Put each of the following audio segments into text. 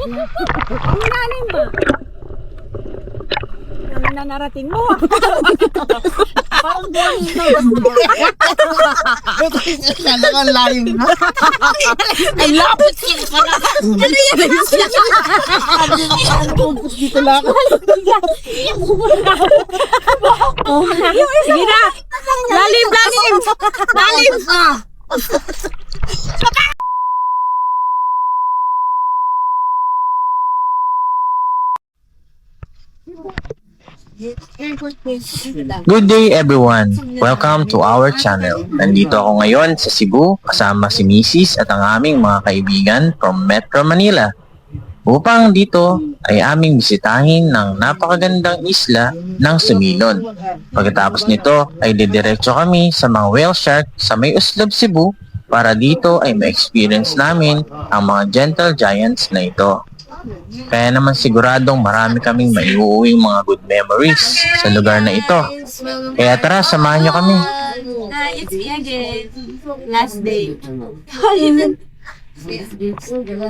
Ang nanay ba? Ang nanarating mo. Parang boring na. Sana ka layo na. Ay, lapit siya pala. Ano yan? Ano pumpus dito lang? Sige na. Lalim, lalim. Lalim. Good day everyone! Welcome to our channel. Nandito ako ngayon sa Cebu kasama si Mrs. at ang aming mga kaibigan from Metro Manila. Upang dito ay aming bisitahin ng napakagandang isla ng Sumilon. Pagkatapos nito ay didiretso kami sa mga whale shark sa may Uslub, Cebu para dito ay ma-experience namin ang mga gentle giants na ito. Kaya naman siguradong marami kaming maiuuwing mga good memories sa lugar na ito. Kaya tara, samahan nyo kami. It's me again. Last day.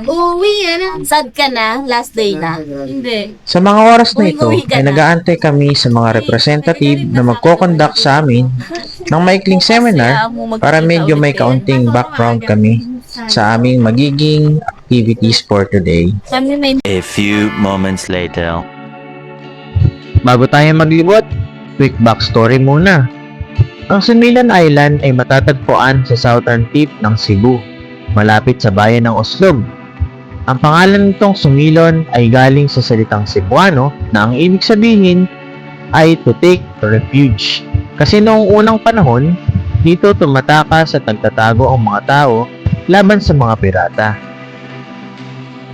Uwi na. Sad ka na? Last day na? Hindi. Sa mga oras na ito ay nag-aantay kami sa mga representative na magko-conduct sa amin ng maikling seminar para medyo may kaunting background kami sa aming magiging activities for today. A few moments later. Bago tayo maglibot, quick backstory muna. Ang Sumilon Island ay matatagpuan sa southern tip ng Cebu, malapit sa bayan ng Uslub. Ang pangalan nitong Sumilon ay galing sa salitang Cebuano na ang ibig sabihin ay to take refuge. Kasi noong unang panahon, dito tumatakas at nagtatago ang mga tao laban sa mga pirata.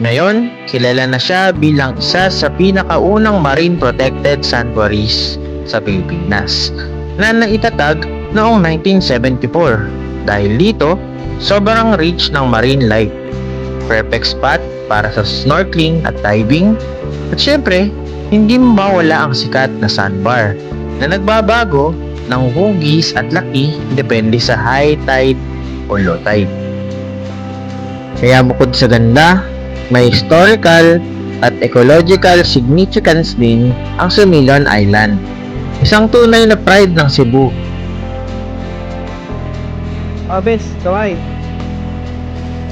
Ngayon, kilala na siya bilang isa sa pinakaunang marine protected sanctuaries sa Pilipinas na naitatag noong 1974. Dahil dito, sobrang rich ng marine life. Perfect spot para sa snorkeling at diving. At syempre, hindi mawala ang sikat na sandbar na nagbabago ng hugis at laki depende sa high tide o low tide. Kaya bukod sa ganda, may historical at ecological significance din ang Sumilon Island. Isang tunay na pride ng Cebu. Oh, bes, kaway.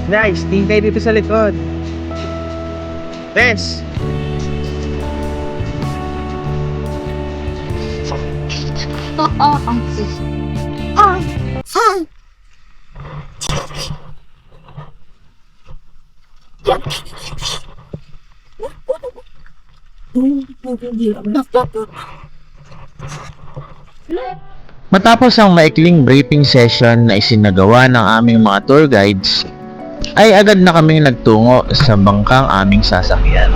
Nice, tingin kayo dito sa likod. Bes! Matapos ang maikling briefing session na isinagawa ng aming mga tour guides, ay agad na kaming nagtungo sa bangkang aming sasakyan.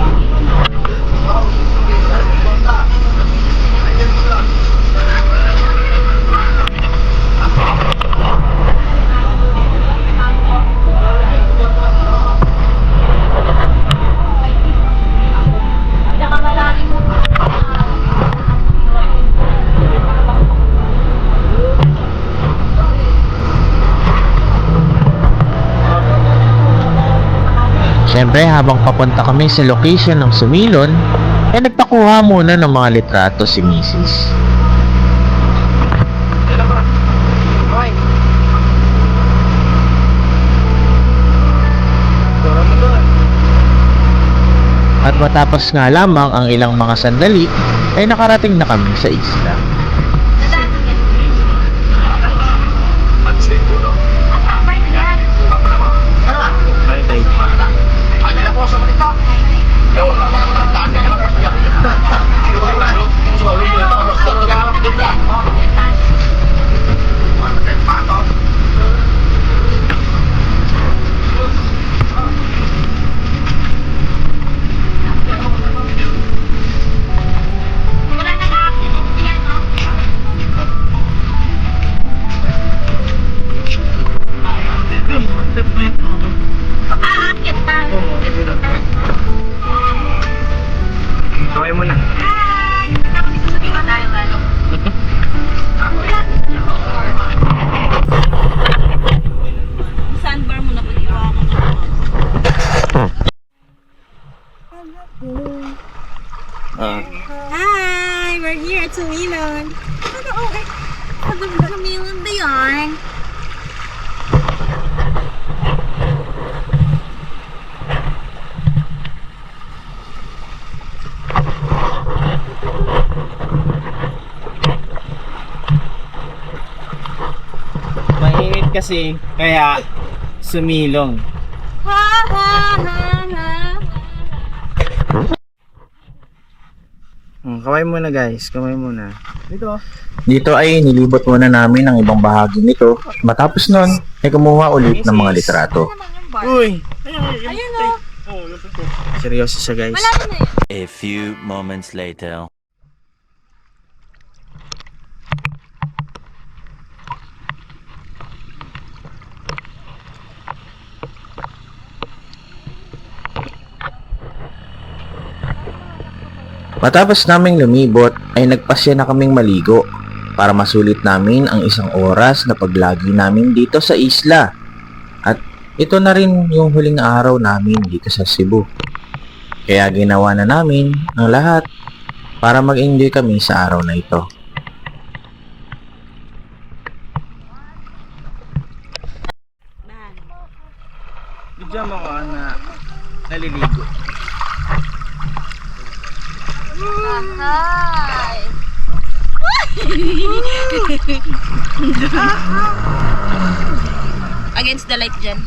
Siyempre, habang papunta kami sa location ng Sumilon, ay nagpakuha muna ng mga litrato si Mrs. At matapos nga lamang ang ilang mga sandali, ay nakarating na kami sa isla. kasi, kaya sumilong. Ha, ha, ha, ha. Kamay muna guys, kamay muna. Dito. Dito ay nilibot muna namin ang ibang bahagi nito. Matapos nun, ay kumuha ulit ng mga litrato. Uy! Ayun o. Seryoso siya guys. Malapit na yun. A few moments later. Matapos naming lumibot, ay nagpasya na kaming maligo para masulit namin ang isang oras na paglagi namin dito sa isla. At ito na rin yung huling araw namin dito sa Cebu. Kaya ginawa na namin ang lahat para mag-enjoy kami sa araw na ito. Bigyan mo ko na naliligo. Hi. Against the light dyan.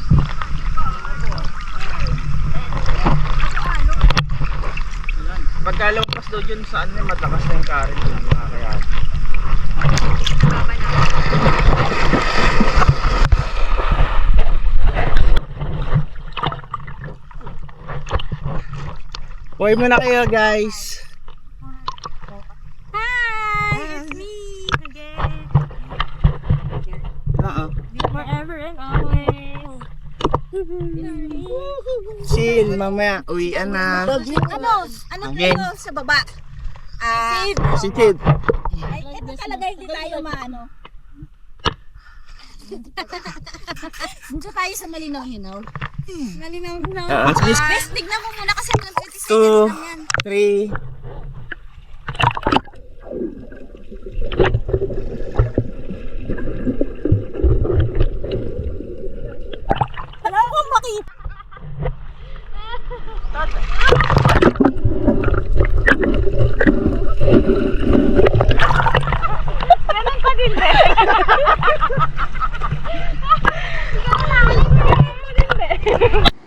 Pagka lumabas daw dyan saan na matakas na yung current dun, kaya. Buhay mo na kayo guys. Hi, it's me again. Oo. Forever and always. Chill, mamaya uwian na. Ano Again. kayo sa baba? Si Chid. Ay, ito talaga hindi tayo maano. Dito tayo sa malinaw-linaw. Malinaw-linaw. Bes, tignan mo muna kasi mga 20 seconds 2, lang yan. 3. Wala akong makita.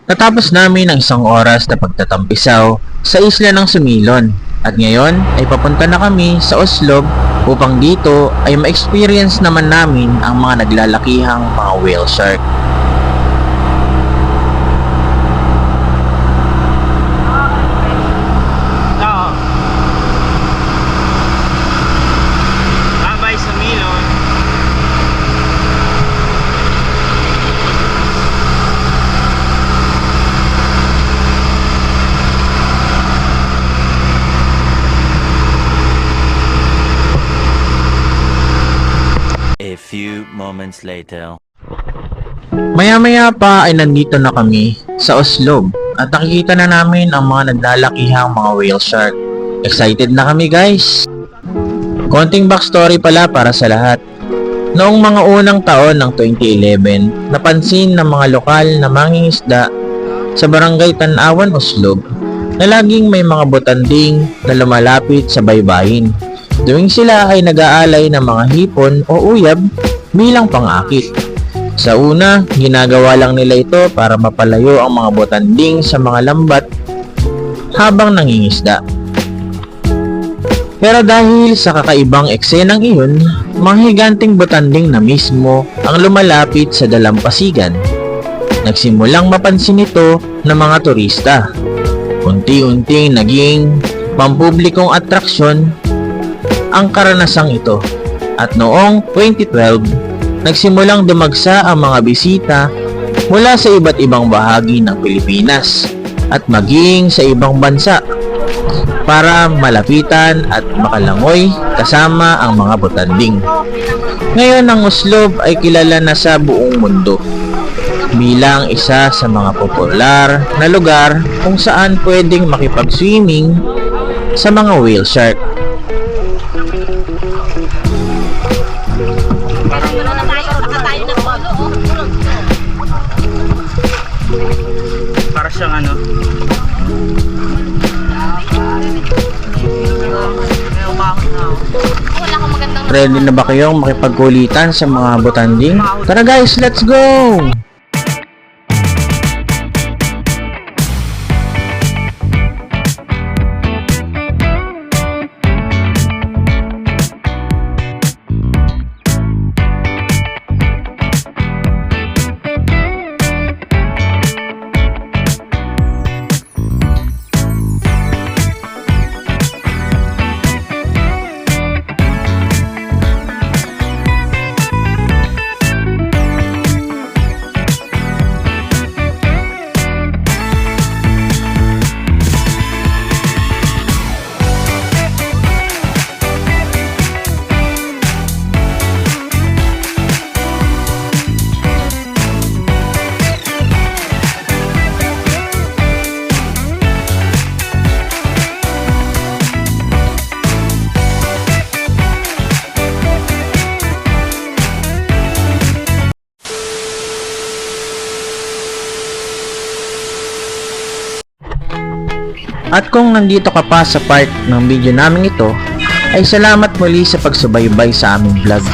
Natapos namin ang isang oras na pagtatampisaw sa isla ng Sumilon. At ngayon ay papunta na kami sa Oslob upang dito ay ma-experience naman namin ang mga naglalakihang mga whale shark. Oo. Bye-bye sa Milon. A few moments later. Maya-maya pa ay nandito na kami sa Oslob at nakikita na namin ang mga naglalakihang mga whale shark. Excited na kami guys! Konting backstory pala para sa lahat. Noong mga unang taon ng 2011, napansin ng mga lokal na mangingisda sa barangay Tanawan, Oslob na laging may mga botanding na lumalapit sa baybayin. Tuwing sila ay nag-aalay ng mga hipon o uyab bilang pang-akit. Sa una, ginagawa lang nila ito para mapalayo ang mga botanding sa mga lambat habang nangingisda. Pero dahil sa kakaibang eksenang iyon, mga higanting botanding na mismo ang lumalapit sa dalampasigan. Nagsimulang mapansin ito ng mga turista. Unti-unting naging pampublikong atraksyon ang karanasang ito. At noong 2012, nagsimulang dumagsa ang mga bisita mula sa iba't ibang bahagi ng Pilipinas at maging sa ibang bansa para malapitan at makalangoy kasama ang mga botanding. Ngayon ang Oslob ay kilala na sa buong mundo bilang isa sa mga popular na lugar kung saan pwedeng makipag-swimming sa mga whale shark. Para siyang ano. Wala akong magandang ready na ba kayong makipagkulitan sa mga butanding? Tara guys, let's go! At kung nandito ka pa sa part ng video namin ito, ay salamat muli sa pagsubaybay sa aming vlog.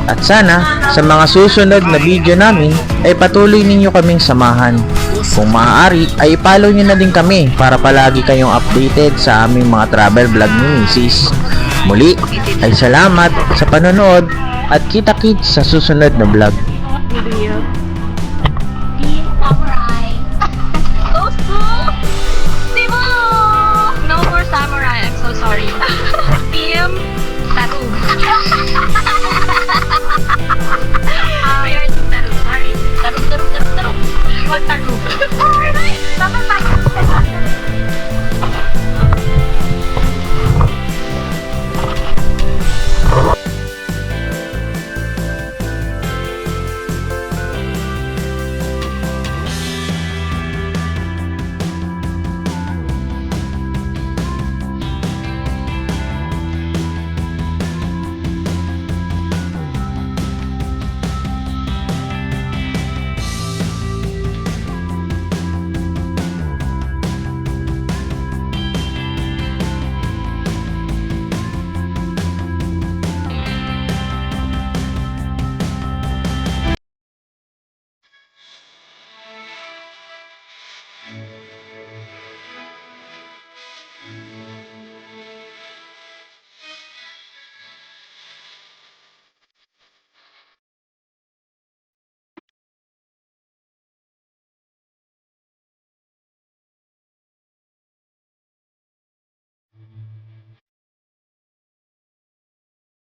At sana, sa mga susunod na video namin, ay patuloy ninyo kaming samahan. Kung maaari, ay i-follow nyo na din kami para palagi kayong updated sa aming mga travel vlog ni Mrs. Muli, ay salamat sa panonood at kita-kits sa susunod na vlog. Video.